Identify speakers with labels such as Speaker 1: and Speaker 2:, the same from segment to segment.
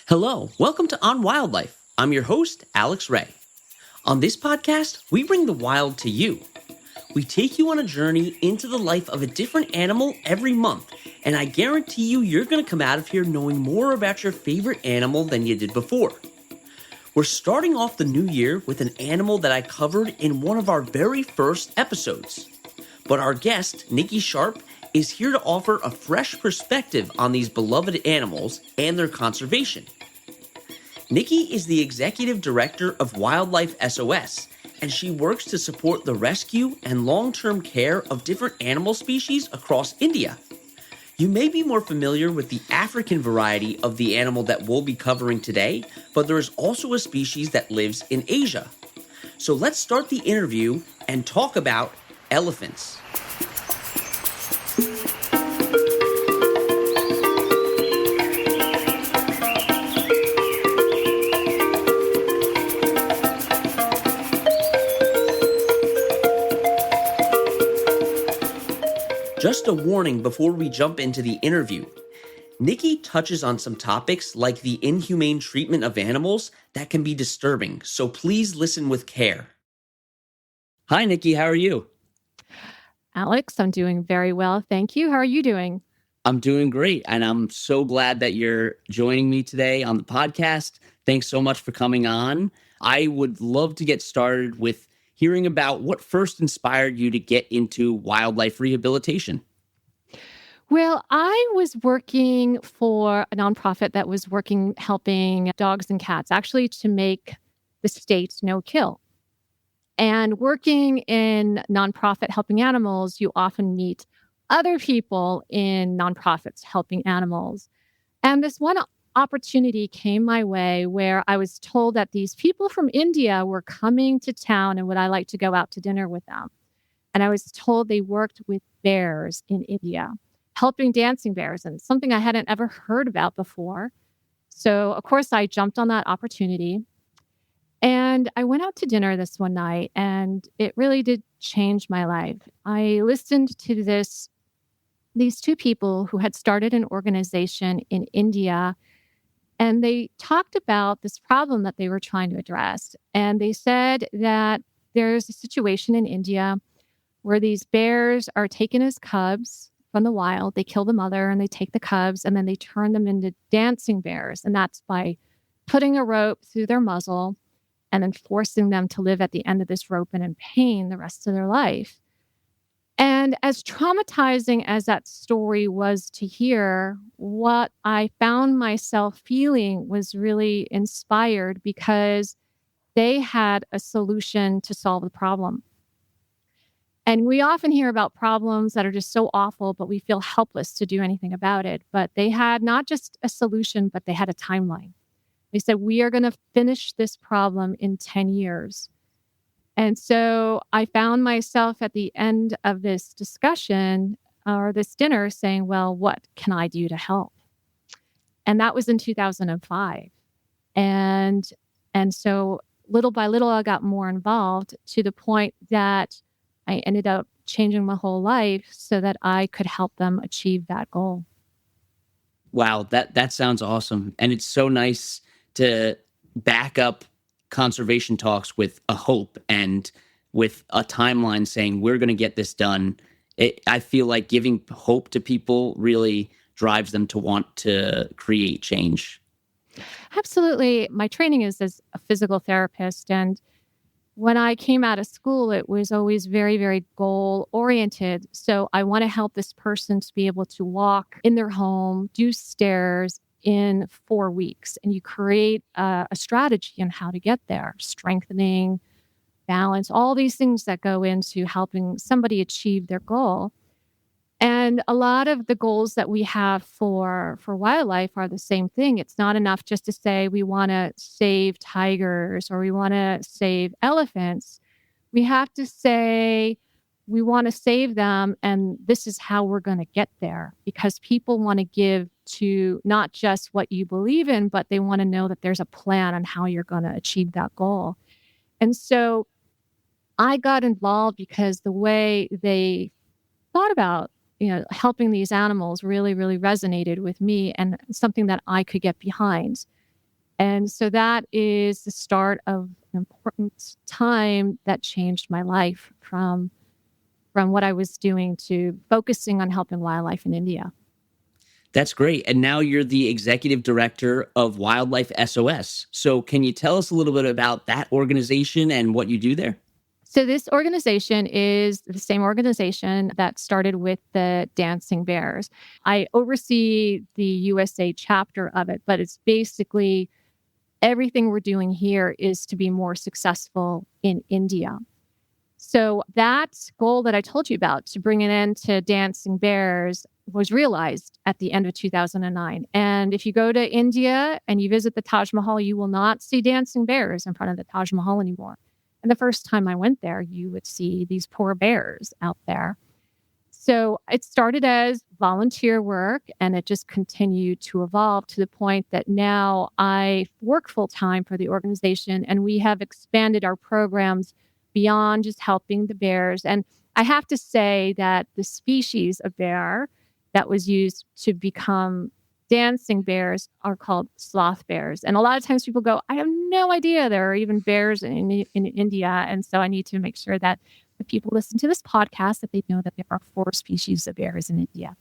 Speaker 1: Hello, welcome to On Wildlife. I'm your host, Alex Ray. On this podcast, we bring the wild to you. We take you on a journey into the life of a different animal every month, and I guarantee you're going to come out of here knowing more about your favorite animal than you did before. We're starting off the new year with an animal that I covered in one of our very first episodes. But our guest, Nikki Sharp, is here to offer a fresh perspective on these beloved animals and their conservation. Nikki is the Executive Director of Wildlife SOS, and she works to support the rescue and long-term care of different animal species across India. You may be more familiar with the African variety of the animal that we'll be covering today, but there is also a species that lives in Asia. So let's start the interview and talk about elephants. Just a warning before we jump into the interview. Nikki touches on some topics like the inhumane treatment of animals that can be disturbing, so please listen with care. Hi, Nikki. How are you?
Speaker 2: Alex, I'm doing very well. Thank you. How are you doing?
Speaker 1: I'm doing great, and I'm so glad that you're joining me today on the podcast. Thanks so much for coming on. I would love to get started with hearing about what first inspired you to get into wildlife rehabilitation.
Speaker 2: Well, I was working for a nonprofit that was helping dogs and cats, actually to make the state no kill. And working in nonprofit helping animals, you often meet other people in nonprofits helping animals. And this one opportunity came my way where I was told that these people from India were coming to town and would I like to go out to dinner with them. And I was told they worked with bears in India, helping dancing bears, and something I hadn't ever heard about before. So, of course, I jumped on that opportunity. And I went out to dinner this one night, and it really did change my life. I listened to these two people who had started an organization in India, and they talked about this problem that they were trying to address. And they said that there's a situation in India where these bears are taken as cubs from the wild. They kill the mother and they take the cubs, and then they turn them into dancing bears. And that's by putting a rope through their muzzle and then forcing them to live at the end of this rope and in pain the rest of their life. And as traumatizing as that story was to hear, what I found myself feeling was really inspired because they had a solution to solve the problem. And we often hear about problems that are just so awful, but we feel helpless to do anything about it. But they had not just a solution, but they had a timeline. They said, we are going to finish this problem in 10 years. And so I found myself at the end of this discussion or this dinner saying, well, what can I do to help? And that was in 2005. And so little by little, I got more involved to the point that I ended up changing my whole life so that I could help them achieve that goal.
Speaker 1: Wow, that sounds awesome. And it's so nice to back up conservation talks with a hope and with a timeline saying we're going to get this done. I feel like giving hope to people really drives them to want to create change.
Speaker 2: Absolutely. My training is as a physical therapist. And when I came out of school, it was always very, very goal oriented. So I want to help this person to be able to walk in their home, do stairs in 4 weeks. And you create a strategy on how to get there, strengthening, balance, all these things that go into helping somebody achieve their goal. And a lot of the goals that we have for wildlife are the same thing. It's not enough just to say we want to save tigers or we want to save elephants. We have to say we want to save them, and this is how we're going to get there, because people want to give to not just what you believe in, but they want to know that there's a plan on how you're going to achieve that goal. And so I got involved because the way they thought about helping these animals really, really resonated with me and something that I could get behind. And so that is the start of an important time that changed my life from what I was doing to focusing on helping wildlife in India.
Speaker 1: That's great. And now you're the executive director of Wildlife SOS. So can you tell us a little bit about that organization and what you do there?
Speaker 2: So this organization is the same organization that started with the Dancing Bears. I oversee the USA chapter of it, but it's basically everything we're doing here is to be more successful in India. So that goal that I told you about to bring an end to dancing bears was realized at the end of 2009. And if you go to India and you visit the Taj Mahal, you will not see dancing bears in front of the Taj Mahal anymore. And the first time I went there, you would see these poor bears out there. So it started as volunteer work and it just continued to evolve to the point that now I work full time for the organization and we have expanded our programs beyond just helping the bears. And I have to say that the species of bear that was used to become dancing bears are called sloth bears. And a lot of times people go, I have no idea there are even bears in India. And so I need to make sure that the people listen to this podcast that they know that there are 4 species of bears in India.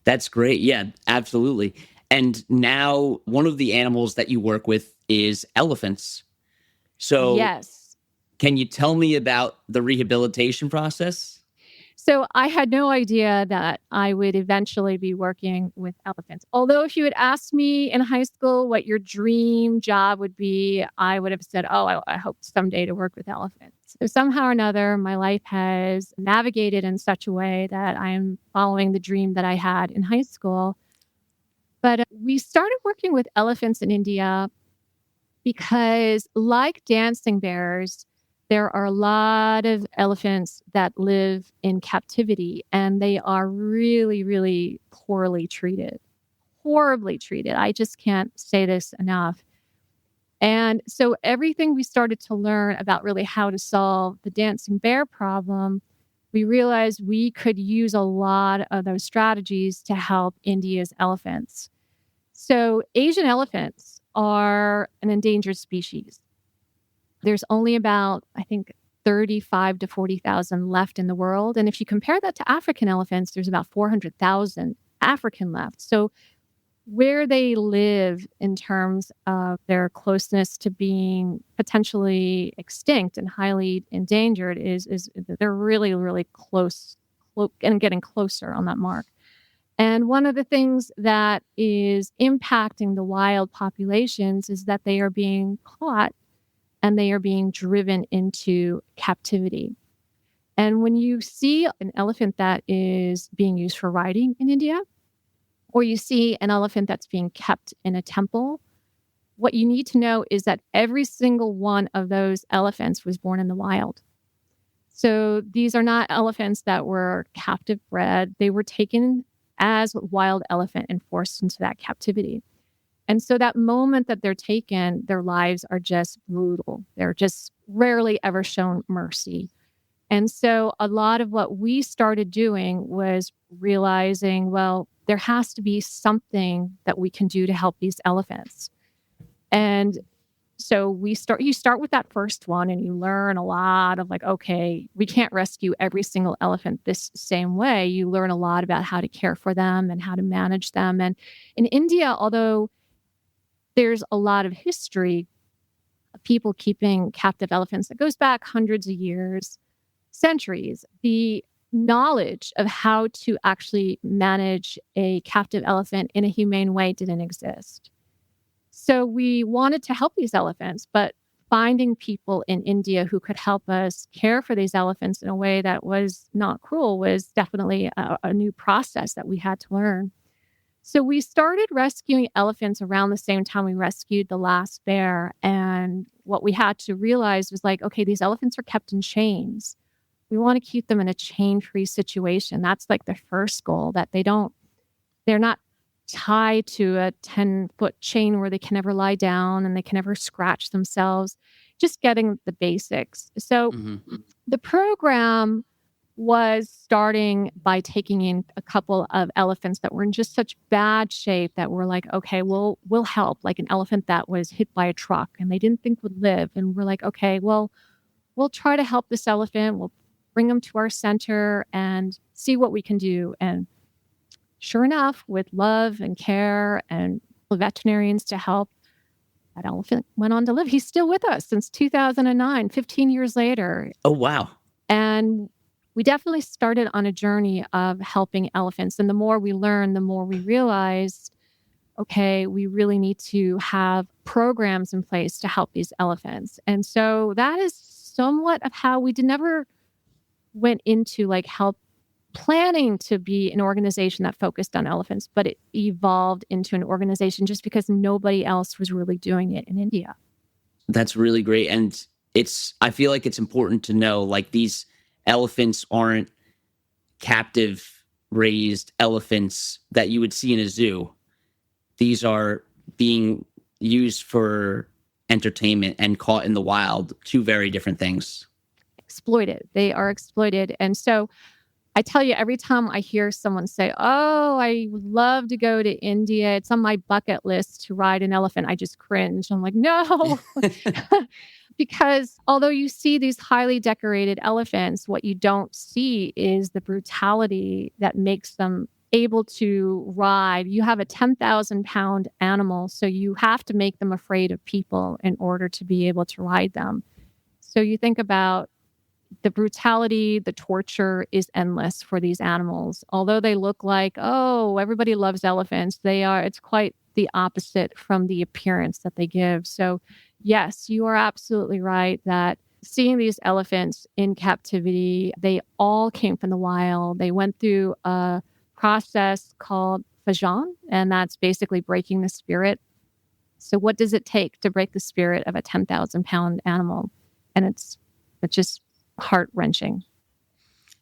Speaker 1: That's great. Yeah, absolutely. And now one of the animals that you work with is elephants. So
Speaker 2: Yes.
Speaker 1: can you tell me about the rehabilitation process?
Speaker 2: So I had no idea that I would eventually be working with elephants. Although if you had asked me in high school what your dream job would be, I would have said, oh, I hope someday to work with elephants. So somehow or another, my life has navigated in such a way that I'm following the dream that I had in high school. But we started working with elephants in India because, like dancing bears, there are a lot of elephants that live in captivity and they are really, really poorly treated, horribly treated. I just can't say this enough. And so everything we started to learn about really how to solve the dancing bear problem, we realized we could use a lot of those strategies to help India's elephants. So Asian elephants are an endangered species. There's only about, I think, 35 to 40,000 left in the world. And if you compare that to African elephants, there's about 400,000 African left. So where they live in terms of their closeness to being potentially extinct and highly endangered is they're really, really close and getting closer on that mark. And one of the things that is impacting the wild populations is that they are being caught and they are being driven into captivity. And when you see an elephant that is being used for riding in India, or you see an elephant that's being kept in a temple, what you need to know is that every single one of those elephants was born in the wild. So these are not elephants that were captive bred. They were taken as wild elephant and forced into that captivity. And so that moment that they're taken, their lives are just brutal. They're just rarely ever shown mercy. And so a lot of what we started doing was realizing, well, there has to be something that we can do to help these elephants. And so you start with that first one and you learn a lot of like, okay, we can't rescue every single elephant this same way. You learn a lot about how to care for them and how to manage them. And in India, although there's a lot of history of people keeping captive elephants that goes back hundreds of years, centuries, the knowledge of how to actually manage a captive elephant in a humane way didn't exist. So we wanted to help these elephants, but finding people in India who could help us care for these elephants in a way that was not cruel was definitely a new process that we had to learn. So we started rescuing elephants around the same time we rescued the last bear. And what we had to realize was like, okay, these elephants are kept in chains. We want to keep them in a chain-free situation. That's like the first goal, that they're not tied to a 10-foot chain where they can never lie down and they can never scratch themselves, just getting the basics. So the program was starting by taking in a couple of elephants that were in just such bad shape that we're like, okay, we'll help. Like an elephant that was hit by a truck and they didn't think would live. And we're like, okay, well, we'll try to help this elephant. We'll bring him to our center and see what we can do. And sure enough, with love and care and veterinarians to help, that elephant went on to live. He's still with us since 2009, 15 years later.
Speaker 1: Oh, wow.
Speaker 2: And we definitely started on a journey of helping elephants. And the more we learn, the more we realize, okay, we really need to have programs in place to help these elephants. And so that is somewhat of how we never went into like help planning to be an organization that focused on elephants, but it evolved into an organization just because nobody else was really doing it in India.
Speaker 1: That's really great. And I feel like it's important to know, like, these elephants aren't captive raised elephants that you would see in a zoo. These are being used for entertainment and caught in the wild, two very different things.
Speaker 2: Exploited. They are exploited. And so I tell you, every time I hear someone say, oh, I would love to go to India, it's on my bucket list to ride an elephant, I just cringe. I'm like, no, because although you see these highly decorated elephants, what you don't see is the brutality that makes them able to ride. You have a 10,000-pound animal, so you have to make them afraid of people in order to be able to ride them. So you think about the brutality, the torture is endless for these animals. Although they look like, oh, everybody loves elephants, it's quite the opposite from the appearance that they give. So yes, you are absolutely right that seeing these elephants in captivity, they all came from the wild. They went through a process called fajan, and that's basically breaking the spirit. So what does it take to break the spirit of a 10,000-pound animal? And it's just heart-wrenching.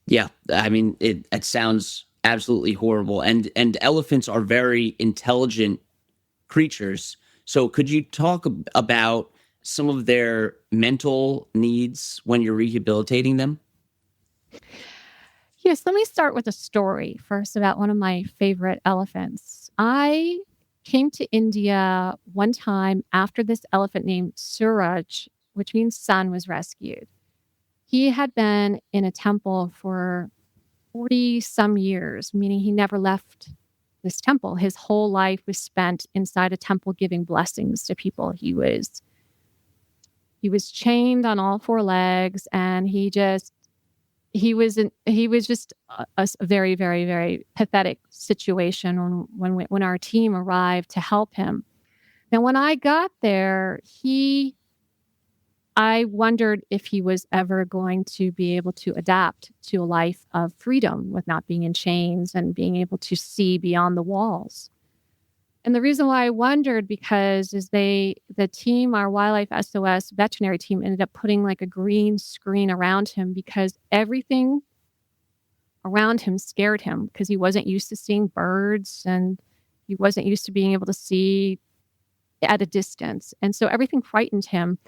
Speaker 1: Yeah, I mean, it sounds absolutely horrible. And elephants are very intelligent creatures. So could you talk about some of their mental needs when you're rehabilitating them?
Speaker 2: Yes, let me start with a story first about one of my favorite elephants. I came to India one time after this elephant named Suraj, which means sun, was rescued. He had been in a temple for 40 some years, meaning he never left this temple. His whole life was spent inside a temple giving blessings to people. He was chained on all four legs, and he was just a very, very, very pathetic situation when our team arrived to help him. Now, when I got there, I wondered if he was ever going to be able to adapt to a life of freedom with not being in chains and being able to see beyond the walls. And the reason why I wondered because the team, our Wildlife SOS veterinary team, ended up putting like a green screen around him because everything around him scared him because he wasn't used to seeing birds and he wasn't used to being able to see at a distance. And so everything frightened him.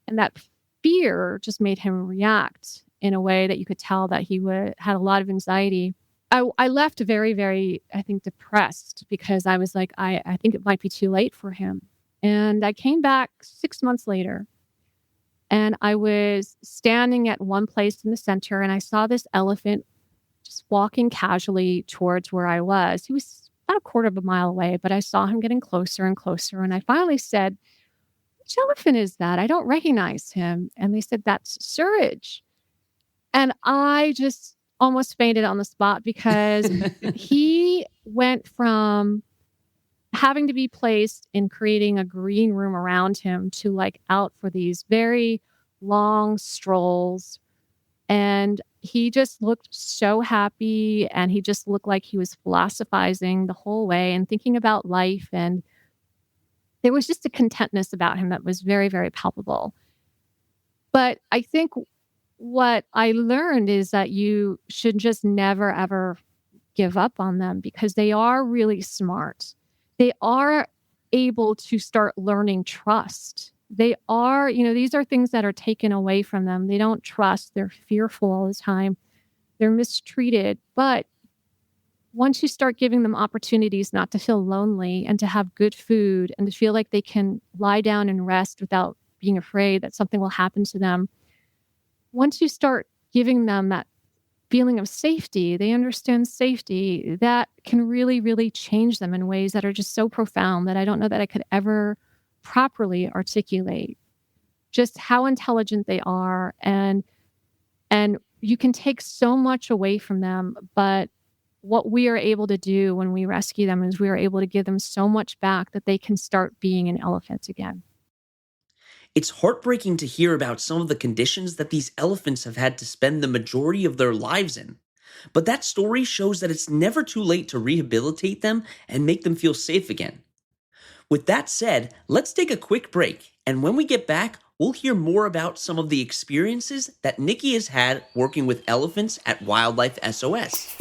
Speaker 2: And that fear just made him react in a way that you could tell that he had a lot of anxiety. I left very, very, I think, depressed because I was like, I think it might be too late for him. And I came back 6 months later and I was standing at one place in the center and I saw this elephant just walking casually towards where I was. He was about a quarter of a mile away, but I saw him getting closer and closer. And I finally said, which elephant is that? I don't recognize him. And they said, that's Suraj. And I just almost fainted on the spot because he went from having to be placed in creating a green room around him to like out for these very long strolls. And he just looked so happy and he just looked like he was philosophizing the whole way and thinking about life. And there was just a contentness about him that was very, very palpable. But I think what I learned is that you should just never, ever give up on them because they are really smart. They are able to start learning trust. They are, these are things that are taken away from them. They don't trust. They're fearful all the time. they're mistreated. But once you start giving them opportunities not to feel lonely and to have good food and to feel like they can lie down and rest without being afraid that something will happen to them, once you start giving them that feeling of safety, they understand safety, that can really, really change them in ways that are just so profound that I don't know that I could ever properly articulate just how intelligent they are. And you can take so much away from them, but what we are able to do when we rescue them is we are able to give them so much back that they can start being an elephant again.
Speaker 1: It's heartbreaking to hear about some of the conditions that these elephants have had to spend the majority of their lives in. But that story shows that it's never too late to rehabilitate them and make them feel safe again. With that said, let's take a quick break, and when we get back, we'll hear more about some of the experiences that Nikki has had working with elephants at Wildlife SOS.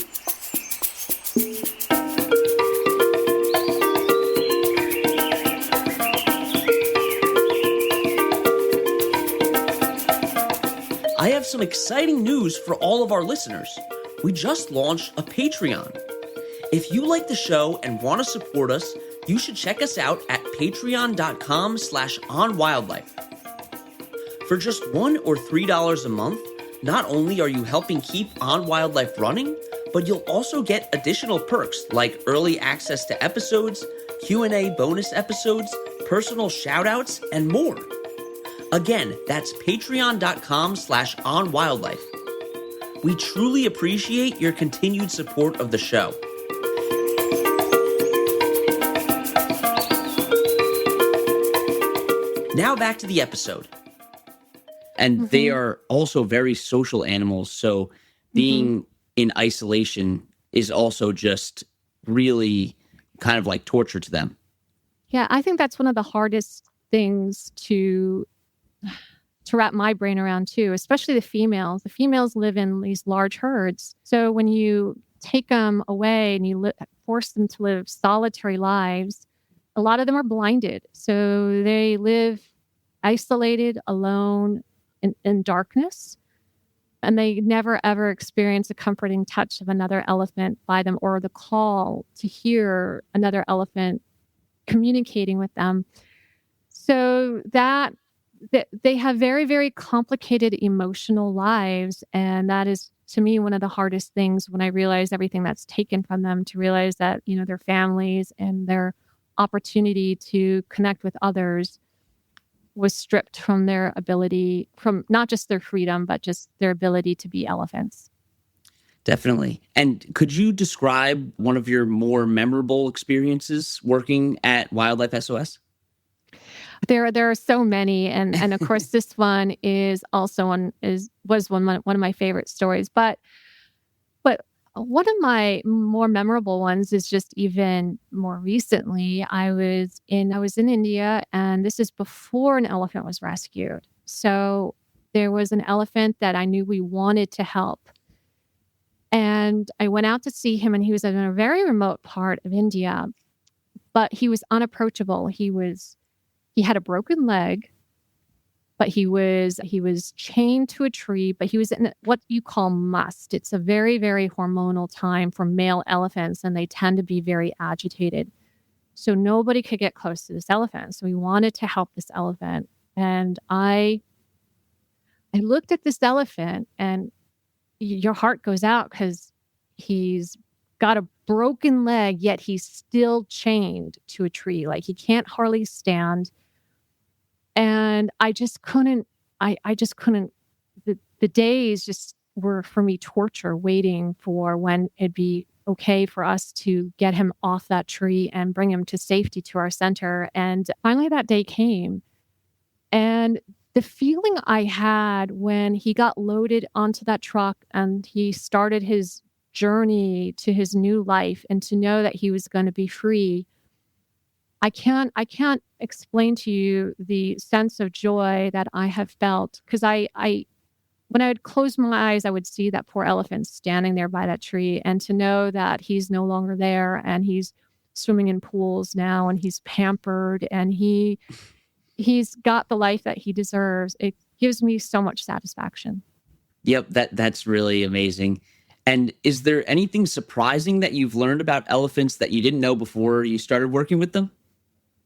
Speaker 1: I have some exciting news for all of our listeners. We just launched a Patreon. If you like the show and want to support us, you should check us out at patreon.com/onwildlife. For just $1 or $3 a month, not only are you helping keep On Wildlife running, but you'll also get additional perks like early access to episodes, Q&A bonus episodes, personal shoutouts, and more. Again, that's patreon.com/onwildlife. We truly appreciate your continued support of the show. Now back to the episode. And they are also very social animals, so being in isolation is also just really kind of like torture to them.
Speaker 2: Yeah, I think that's one of the hardest things to wrap my brain around too, especially the females. The females live in these large herds. So when you take them away and you force them to live solitary lives, a lot of them are blinded. So they live isolated, alone, in darkness. And they never, ever experience a comforting touch of another elephant by them or the call to hear another elephant communicating with them. So that they have very, very complicated emotional lives. And that is, to me, one of the hardest things when I realize everything that's taken from them, to realize that, their families and their opportunity to connect with others was stripped from their ability, from not just their freedom, but just their ability to be elephants.
Speaker 1: Definitely. And could you describe one of your more memorable experiences working at Wildlife SOS?
Speaker 2: There are so many, and of course this one is also one of my favorite stories. But one of my more memorable ones is just even more recently. I was in India, and this is before an elephant was rescued. So there was an elephant that I knew we wanted to help. And I went out to see him, and he was in a very remote part of India, but he was unapproachable. He had a broken leg, but he was chained to a tree, but he was in what you call must. It's a very, very hormonal time for male elephants, and they tend to be very agitated. So nobody could get close to this elephant. So we wanted to help this elephant. And I looked at this elephant, and your heart goes out because he's got a broken leg, yet he's still chained to a tree. Like, he can't hardly stand. And I just couldn't, the days just were for me torture, waiting for when it'd be okay for us to get him off that tree and bring him to safety to our center. And finally that day came. And the feeling I had when he got loaded onto that truck and he started his journey to his new life, and to know that he was going to be free, I can't explain to you the sense of joy that I have felt, because when I would close my eyes, I would see that poor elephant standing there by that tree, and to know that he's no longer there and he's swimming in pools now and he's pampered and he's got the life that he deserves. It gives me so much satisfaction.
Speaker 1: Yep, that's really amazing. And is there anything surprising that you've learned about elephants that you didn't know before you started working with them?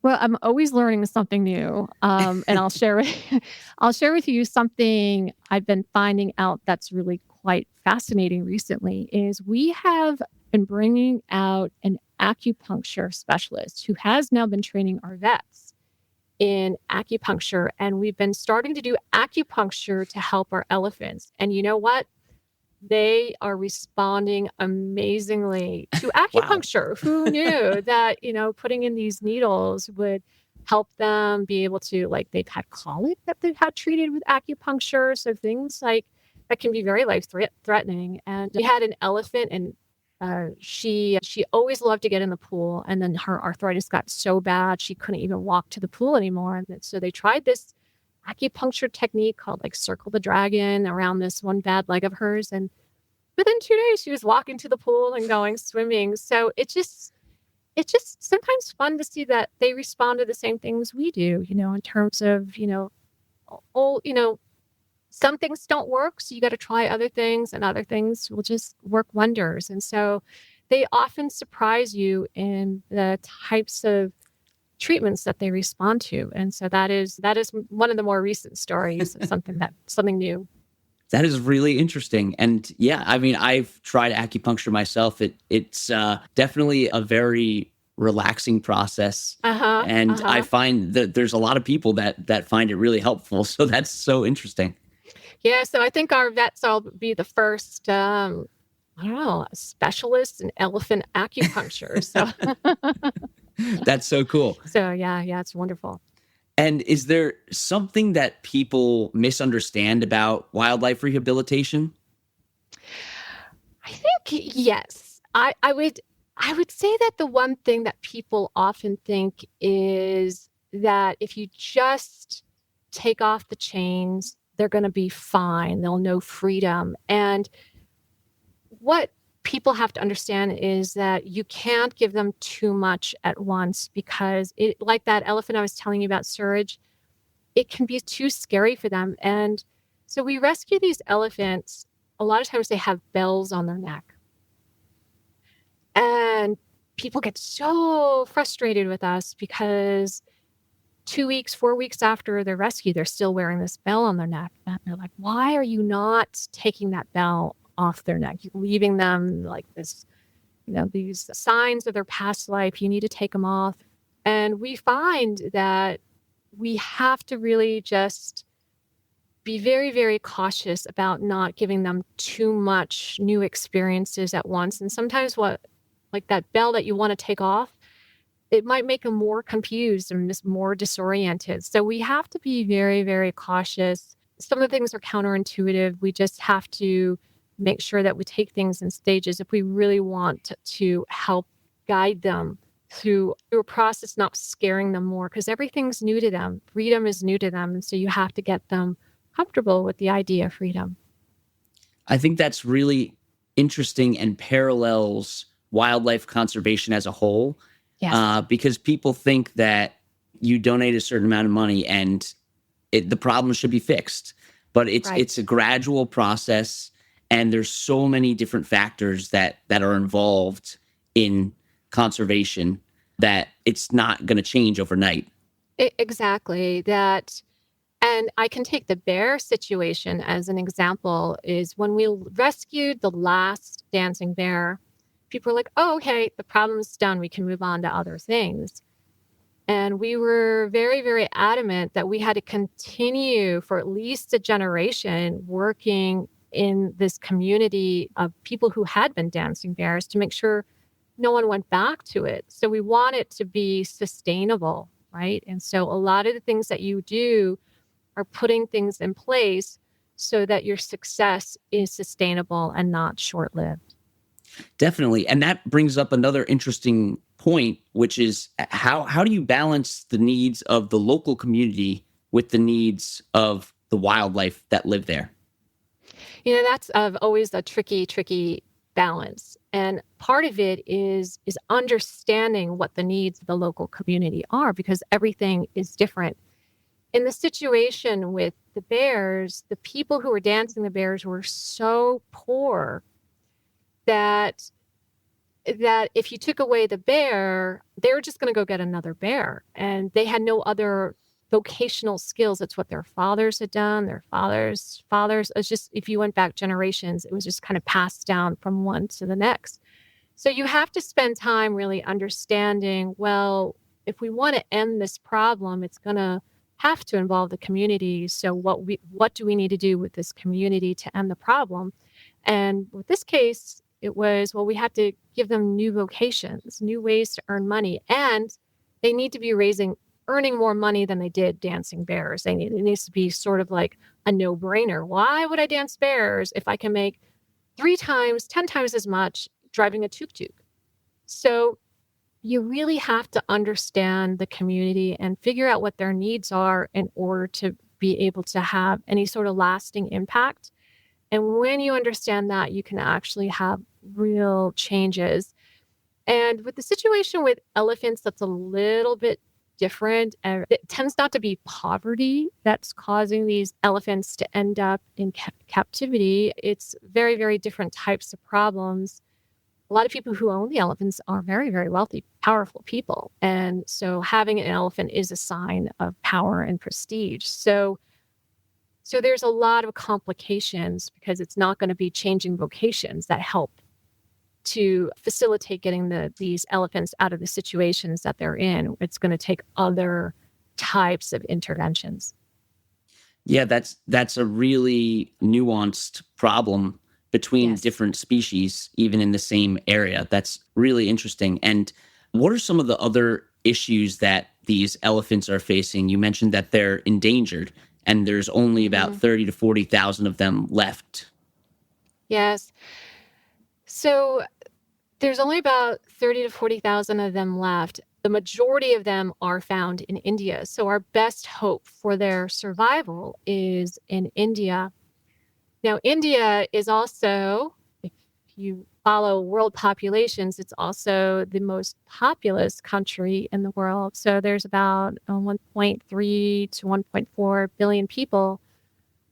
Speaker 2: Well, I'm always learning something new, and I'll share with I'll share with you something I've been finding out that's really quite fascinating recently. Is we have been bringing out an acupuncture specialist who has now been training our vets in acupuncture, and we've been starting to do acupuncture to help our elephants. And you know what? They are responding amazingly to
Speaker 1: Wow.
Speaker 2: acupuncture. Who knew that, putting in these needles would help them be able to, like, they've had colic that they've had treated with acupuncture. So things like that can be very threatening. And we had an elephant, and she always loved to get in the pool, and then her arthritis got so bad she couldn't even walk to the pool anymore. And so they tried this acupuncture technique called, like, circle the dragon around this one bad leg of hers. And within 2 days, she was walking to the pool and going swimming. So it's just sometimes fun to see that they respond to the same things we do, in terms of, oh, some things don't work. So you got to try other things, and other things will just work wonders. And so they often surprise you in the types of treatments that they respond to. And so that is one of the more recent stories of something new.
Speaker 1: That is really interesting. And yeah, I mean, I've tried acupuncture myself. It's definitely a very relaxing process.
Speaker 2: Uh-huh.
Speaker 1: And I
Speaker 2: Uh-huh.
Speaker 1: find that there's a lot of people that find it really helpful. So that's so interesting.
Speaker 2: Yeah, so I think our vets will be the first I don't know, specialists in elephant acupuncture. So
Speaker 1: That's so cool.
Speaker 2: so yeah, it's wonderful.
Speaker 1: And is there something that people misunderstand about wildlife rehabilitation?
Speaker 2: I think yes. I would say that the one thing that people often think is that if you just take off the chains, they're going to be fine. They'll know freedom. And what people have to understand is that you can't give them too much at once, because it, like that elephant I was telling you about, Surge, it can be too scary for them. And so we rescue these elephants. A lot of times they have bells on their neck. And people get so frustrated with us because 2 weeks, 4 weeks after their rescue, they're still wearing this bell on their neck. And they're like, why are you not taking that bell off their neck? You're leaving them like this, these signs of their past life. You need to take them off. And we find that we have to really just be very, very cautious about not giving them too much new experiences at once. And sometimes like that bell that you want to take off, it might make them more confused and just more disoriented. So we have to be very, very cautious. Some of the things are counterintuitive. We just have to make sure that we take things in stages if we really want to help guide them through a process, not scaring them more, because everything's new to them. Freedom is new to them. And so you have to get them comfortable with the idea of freedom.
Speaker 1: I think that's really interesting and parallels wildlife conservation as a whole,
Speaker 2: Yes.
Speaker 1: because people think that you donate a certain amount of money and the problem should be fixed, but
Speaker 2: Right.
Speaker 1: it's a gradual process, and there's so many different factors that are involved in conservation that it's not going to change overnight.
Speaker 2: Exactly. That. And I can take the bear situation as an example. Is when we rescued the last dancing bear, people were like, oh, okay, the problem's done. We can move on to other things. And we were very, very adamant that we had to continue for at least a generation working in this community of people who had been dancing bears to make sure no one went back to it. So we want it to be sustainable, right? And so a lot of the things that you do are putting things in place so that your success is sustainable and not short-lived.
Speaker 1: Definitely. And that brings up another interesting point, which is how do you balance the needs of the local community with the needs of the wildlife that live there?
Speaker 2: That's always a tricky balance. And part of it is understanding what the needs of the local community are, because everything is different. In the situation with the bears, the people who were dancing the bears were so poor that if you took away the bear, they were just going to go get another bear. And they had no other vocational skills. It's what their fathers had done, their fathers. It's just, if you went back generations, it was just kind of passed down from one to the next. So you have to spend time really understanding, well, if we want to end this problem, it's going to have to involve the community. So what do we need to do with this community to end the problem? And with this case, it was, well, we have to give them new vocations, new ways to earn money. And they need to be earning more money than they did dancing bears. It needs to be sort of like a no-brainer. Why would I dance bears if I can make 3 times, 10 times as much driving a tuk-tuk? So you really have to understand the community and figure out what their needs are in order to be able to have any sort of lasting impact. And when you understand that, you can actually have real changes. And with the situation with elephants, that's a little bit different. It tends not to be poverty that's causing these elephants to end up in captivity. It's very, very different types of problems. A lot of people who own the elephants are very, very wealthy, powerful people. And so having an elephant is a sign of power and prestige. So there's a lot of complications because it's not going to be changing vocations that help to facilitate getting these elephants out of the situations that they're in. It's going to take other types of interventions.
Speaker 1: Yeah, that's a really nuanced problem between different species, even in the same area. That's really interesting. And what are some of the other issues that these elephants are facing? You mentioned that they're endangered and there's only about 30 to 40,000 of them left.
Speaker 2: Yes. So there's only about 30 to 40,000 of them left. The majority of them are found in India. So our best hope for their survival is in India. Now, India is also, if you follow world populations, it's also the most populous country in the world. So there's about 1.3 to 1.4 billion people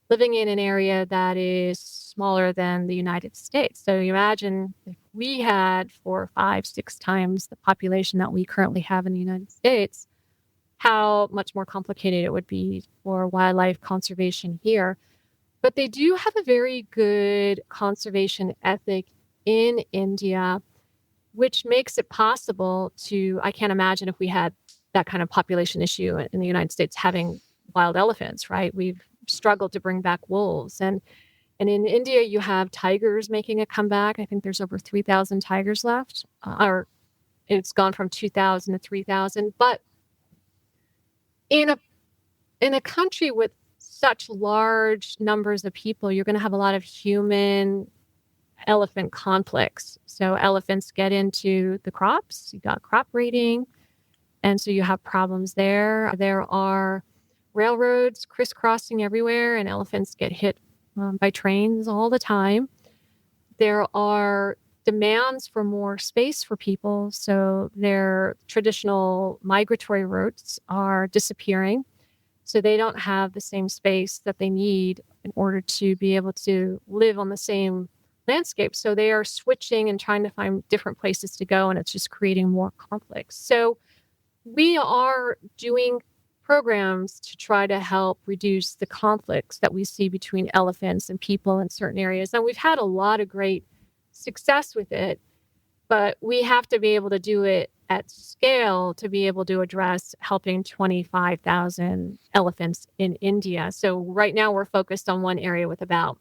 Speaker 2: living in an area that is smaller than the United States. So you imagine if we had 4, 5, 6 times the population that we currently have in the United States, how much more complicated it would be for wildlife conservation here. But they do have a very good conservation ethic in India, which makes it possible to, I can't imagine if we had that kind of population issue in the United States having wild elephants, right? We've struggled to bring back wolves. And in India, you have tigers making a comeback. I think there's over 3,000 tigers left, or it's gone from 2,000 to 3,000. But in a country with such large numbers of people, you're going to have a lot of human elephant conflicts. So elephants get into the crops. You got crop raiding. And so you have problems there. There are railroads crisscrossing everywhere, and elephants get hit by trains all the time. There are demands for more space for people. So their traditional migratory routes are disappearing. So they don't have the same space that they need in order to be able to live on the same landscape. So they are switching and trying to find different places to go, and it's just creating more conflicts. So we are doing programs to try to help reduce the conflicts that we see between elephants and people in certain areas. And we've had a lot of great success with it, but we have to be able to do it at scale to be able to address helping 25,000 elephants in India. So right now we're focused on one area with about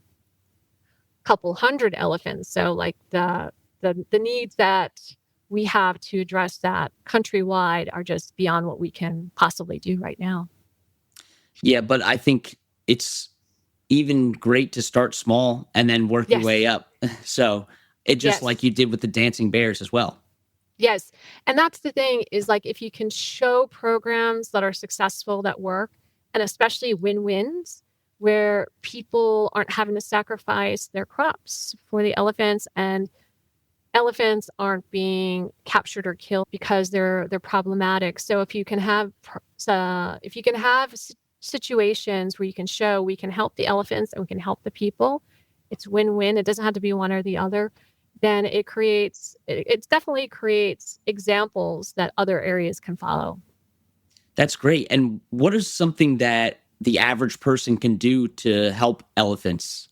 Speaker 2: a couple hundred elephants. So like the needs that we have to address that countrywide are just beyond what we can possibly do right now.
Speaker 1: Yeah, but I think it's even great to start small and then work your way up. So it just like you did with the dancing bears as well.
Speaker 2: Yes. And that's the thing is like if you can show programs that are successful that work, and especially win-wins where people aren't having to sacrifice their crops for the elephants, and elephants aren't being captured or killed because they're problematic. So if you can have situations where you can show we can help the elephants and we can help the people, it's win-win. It doesn't have to be one or the other. then it definitely creates examples that other areas can follow.
Speaker 1: That's great. And what is something that the average person can do to help elephants?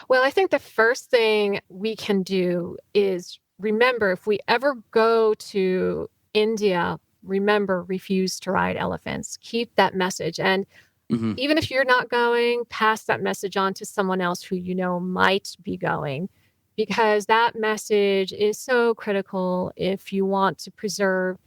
Speaker 2: Well, I think the first thing we can do is remember, if we ever go to India, remember, refuse to ride elephants. Keep that message. And
Speaker 1: Hmm.
Speaker 2: even if you're not going, pass that message on to someone else who you know might be going, because that message is so critical if you want to preserve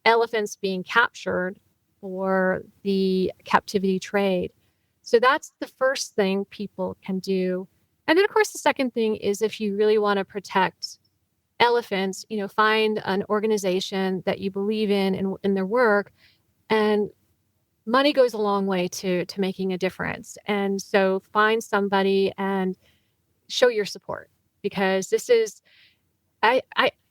Speaker 2: elephants being captured for the captivity trade. So that's the first thing people can do. And then, of course, the second thing is, if you really want to protect elephants, find an organization that you believe in their work, and money goes a long way to making a difference. And so find somebody and show your support, because this is I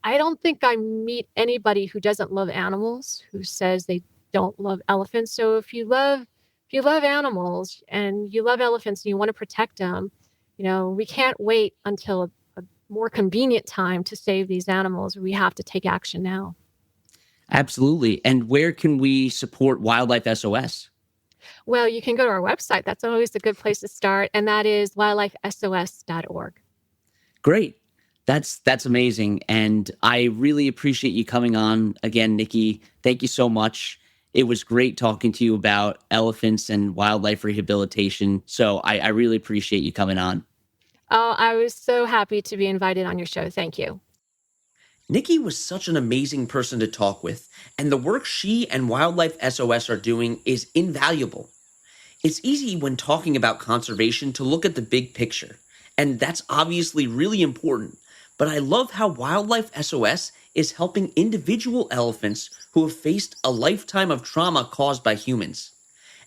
Speaker 2: don't think I meet anybody who doesn't love animals who says they don't love elephants. So if you love animals and you love elephants and you want to protect them, we can't wait until a more convenient time to save these animals. We have to take action now.
Speaker 1: Absolutely. And where can we support Wildlife SOS?
Speaker 2: Well, you can go to our website. That's always a good place to start, and that is wildlifesos.org.
Speaker 1: Great. That's amazing. And I really appreciate you coming on again, Nikki. Thank you so much. It was great talking to you about elephants and wildlife rehabilitation. So I really appreciate you coming on.
Speaker 2: Oh, I was so happy to be invited on your show. Thank you.
Speaker 1: Nikki was such an amazing person to talk with, and the work she and Wildlife SOS are doing is invaluable. It's easy when talking about conservation to look at the big picture, and that's obviously really important. But I love how Wildlife SOS is helping individual elephants who have faced a lifetime of trauma caused by humans.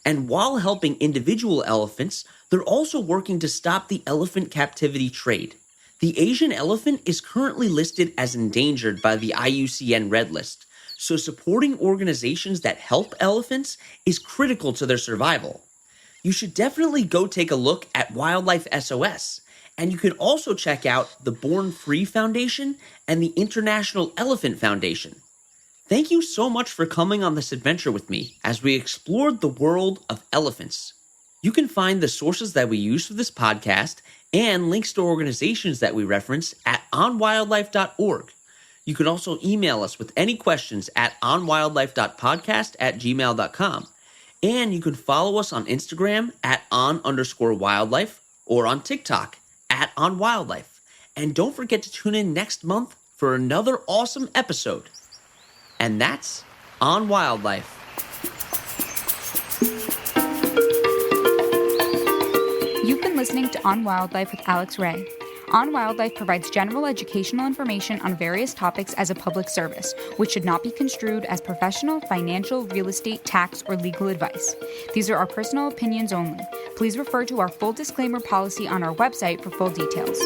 Speaker 1: And while helping individual elephants, they're also working to stop the elephant captivity trade. The Asian elephant is currently listed as endangered by the IUCN Red List, so supporting organizations that help elephants is critical to their survival. You should definitely go take a look at Wildlife SOS, and you can also check out the Born Free Foundation and the International Elephant Foundation. Thank you so much for coming on this adventure with me as we explored the world of elephants. You can find the sources that we use for this podcast and links to organizations that we reference at onwildlife.org. You can also email us with any questions at onwildlife.podcast@gmail.com. And you can follow us on Instagram at on_wildlife or on TikTok at onwildlife. And don't forget to tune in next month for another awesome episode. And that's On Wildlife.
Speaker 3: You've been listening to On Wildlife with Alex Ray. On Wildlife provides general educational information on various topics as a public service, which should not be construed as professional, financial, real estate, tax, or legal advice. These are our personal opinions only. Please refer to our full disclaimer policy on our website for full details.